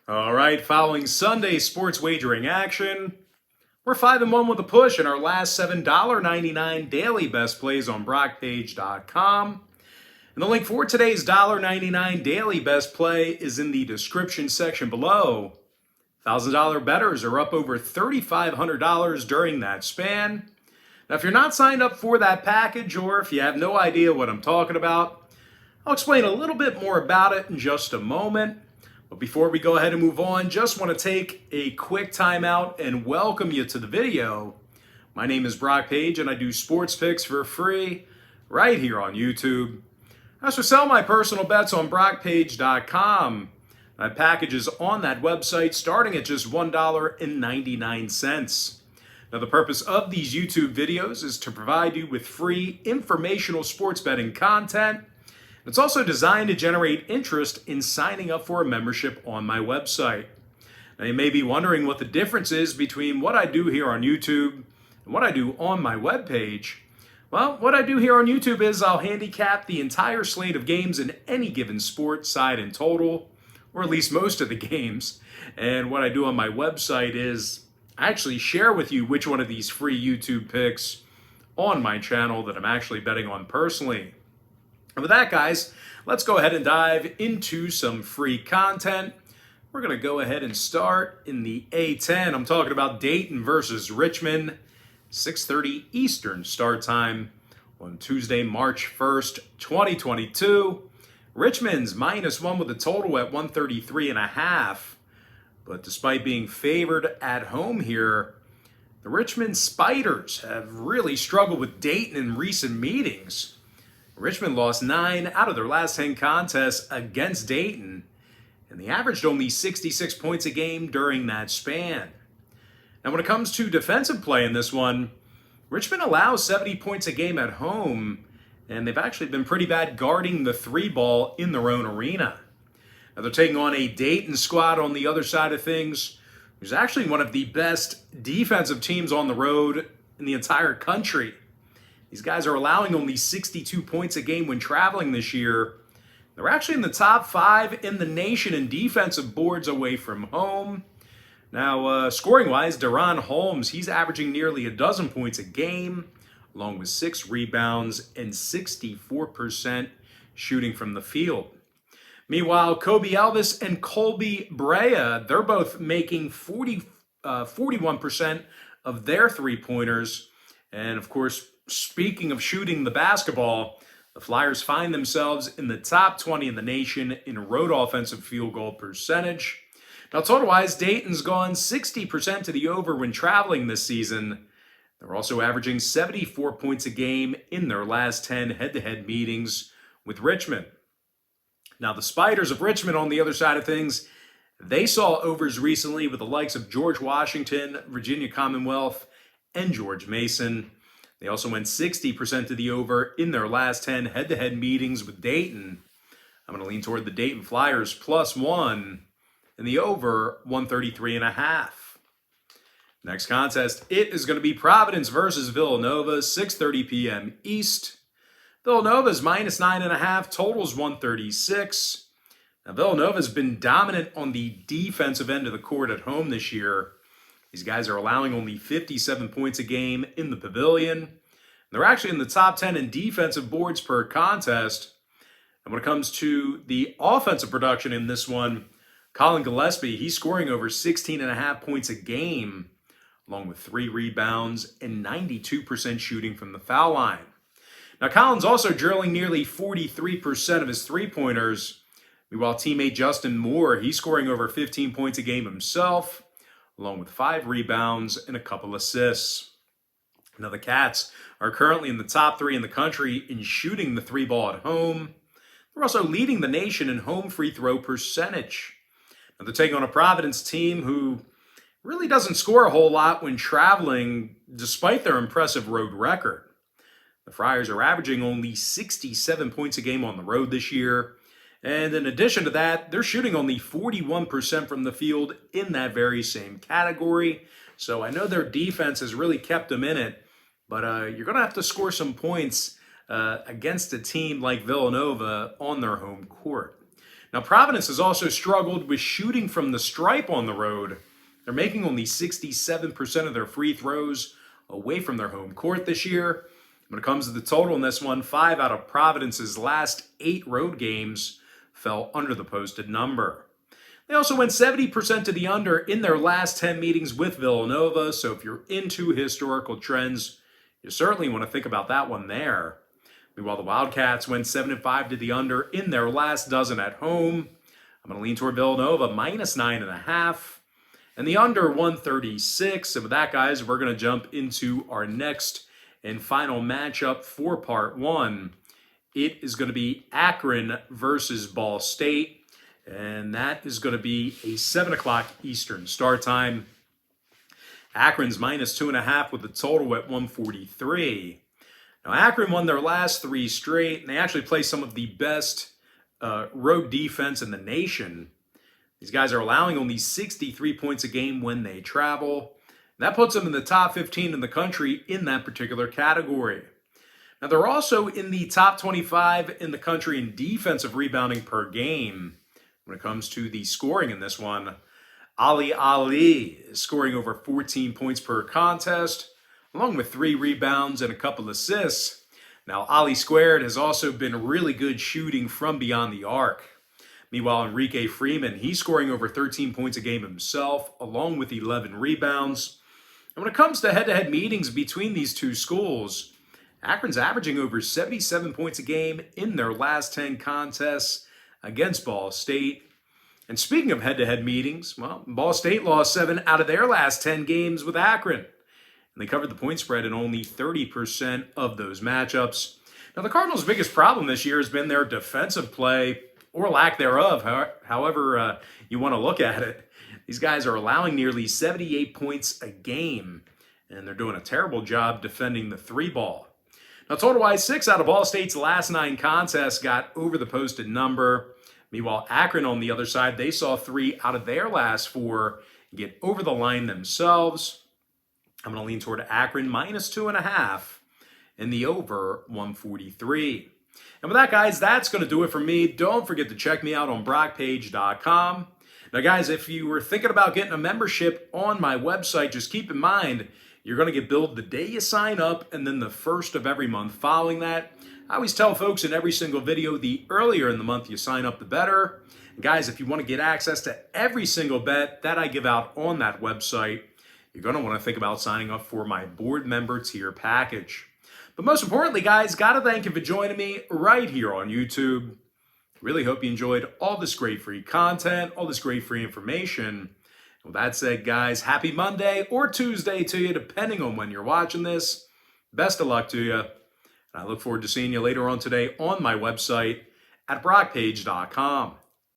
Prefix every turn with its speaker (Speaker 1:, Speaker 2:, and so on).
Speaker 1: All right, following Sunday sports wagering action, we're 5-1 with a push in our last $7.99 daily best plays on Pt.1. And the link for today's $1.99 daily best play is in the description section below. $1,000 bettors are up over $3,500 during that span. Now, if you're not signed up for that package, or if you have no idea what I'm talking about, I'll explain a little bit more about it in just a moment. But before we go ahead and move on, just want to take a quick time out and welcome you to the video. My name is Brock Page and I do sports picks for free right here on YouTube. I also sell my personal bets on BrockPage.com. I have packages on that website starting at just $1.99. Now, the purpose of these YouTube videos is to provide you with free informational sports betting content. It's also designed to generate interest in signing up for a membership on my website. Now, you may be wondering what the difference is between what I do here on YouTube and what I do on my webpage. Well, what I do here on YouTube is I'll handicap the entire slate of games in any given sport, side and total, or at least most of the games. And what I do on my website is I actually share with you which one of these free YouTube picks on my channel that I'm actually betting on personally. And with that, guys, let's go ahead and dive into some free content. We're going to go ahead and start in the A10. I'm talking about Dayton versus Richmond, 6:30 Eastern start time on Tuesday, March 1st, 2022. Richmond's -1 with a total at 133.5. But despite being favored at home here, the Richmond Spiders have really struggled with Dayton in recent meetings. Richmond lost 9 out of their last 10 contests against Dayton, and they averaged only 66 points a game during that span. Now, when it comes to defensive play in this one, Richmond allows 70 points a game at home, and they've actually been pretty bad guarding the 3-ball in their own arena. Now, they're taking on a Dayton squad on the other side of things, who's actually one of the best defensive teams on the road in the entire country. These guys are allowing only 62 points a game when traveling this year. They're actually in the top 5 in the nation in defensive boards away from home. Now, scoring-wise, Deron Holmes, he's averaging nearly 12 points a game, along with 6 rebounds and 64% shooting from the field. Meanwhile, Kobe Elvis and Colby Brea, they're both making 41% of their three-pointers. And, of course, speaking of shooting the basketball, the Flyers find themselves in the top 20 in the nation in road offensive field goal percentage. Now, total-wise, Dayton's gone 60% to the over when traveling this season. They're also averaging 74 points a game in their last 10 head-to-head meetings with Richmond. Now, the Spiders of Richmond, on the other side of things, they saw overs recently with the likes of George Washington, Virginia Commonwealth, and George Mason. They also went 60% to the over in their last 10 head-to-head meetings with Dayton. I'm going to lean toward the Dayton Flyers +1 and the over 133.5. Next contest, it is going to be Providence versus Villanova, 6:30 p.m. East. Villanova's -9.5, totals 136. Now, Villanova's been dominant on the defensive end of the court at home this year. These guys are allowing only 57 points a game in the Pavilion. They're actually in the top 10 in defensive boards per contest. And when it comes to the offensive production in this one, Colin Gillespie, he's scoring over 16.5 points a game, along with 3 rebounds and 92% shooting from the foul line. Now, Colin's also drilling nearly 43% of his three-pointers. Meanwhile, teammate Justin Moore, he's scoring over 15 points a game himself, along with 5 rebounds and a couple assists. Now, the Cats are currently in the top 3 in the country in shooting the 3-ball at home. They're also leading the nation in home free throw percentage. Now, they're taking on a Providence team who really doesn't score a whole lot when traveling, despite their impressive road record. The Friars are averaging only 67 points a game on the road this year. And in addition to that, they're shooting only 41% from the field in that very same category. So I know their defense has really kept them in it, but you're going to have to score some points against a team like Villanova on their home court. Now, Providence has also struggled with shooting from the stripe on the road. They're making only 67% of their free throws away from their home court this year. When it comes to the total in this one, 5 out of Providence's last 8 road games fell under the posted number. They also went 70% to the under in their last 10 meetings with Villanova, so if you're into historical trends, you certainly want to think about that one there. Meanwhile, the Wildcats went 7-5 to the under in their last dozen at home. I'm going to lean toward Villanova, -9.5. And the under 136. And with that, guys, we're going to jump into our next and final matchup for part 1. It is going to be Akron versus Ball State. And that is going to be a 7 o'clock Eastern start time. Akron's -2.5 with the total at 143. Now, Akron won their last 3 straight, and they actually play some of the best road defense in the nation. These guys are allowing only 63 points a game when they travel. That puts them in the top 15 in the country in that particular category. Now, they're also in the top 25 in the country in defensive rebounding per game. When it comes to the scoring in this one, Ali is scoring over 14 points per contest, along with 3 rebounds and a couple assists. Now, Ali Squared has also been really good shooting from beyond the arc. Meanwhile, Enrique Freeman, he's scoring over 13 points a game himself, along with 11 rebounds. And when it comes to head-to-head meetings between these two schools, Akron's averaging over 77 points a game in their last 10 contests against Ball State. And speaking of head-to-head meetings, well, Ball State lost 7 out of their last 10 games with Akron. And they covered the point spread in only 30% of those matchups. Now, the Cardinals' biggest problem this year has been their defensive play, or lack thereof, however you want to look at it. These guys are allowing nearly 78 points a game, and they're doing a terrible job defending the 3 ball. Now, total-wise, 6 out of Ball State's last 9 contests got over the posted number. Meanwhile, Akron, on the other side, they saw 3 out of their last 4 get over the line themselves. I'm going to lean toward Akron, -2.5, and the over 143. And with that, guys, that's going to do it for me. Don't forget to check me out on Pt.1. Now, guys, if you were thinking about getting a membership on my website, just keep in mind, you're going to get billed the day you sign up and then the first of every month following that. I always tell folks in every single video, the earlier in the month you sign up, the better. And guys, if you want to get access to every single bet that I give out on that website, you're going to want to think about signing up for my board member tier package. But most importantly, guys, got to thank you for joining me right here on YouTube. Really hope you enjoyed all this great free content, all this great free information. With that said, guys, happy Monday or Tuesday to you, depending on when you're watching this. Best of luck to you. And I look forward to seeing you later on today on my website at brockpage.com.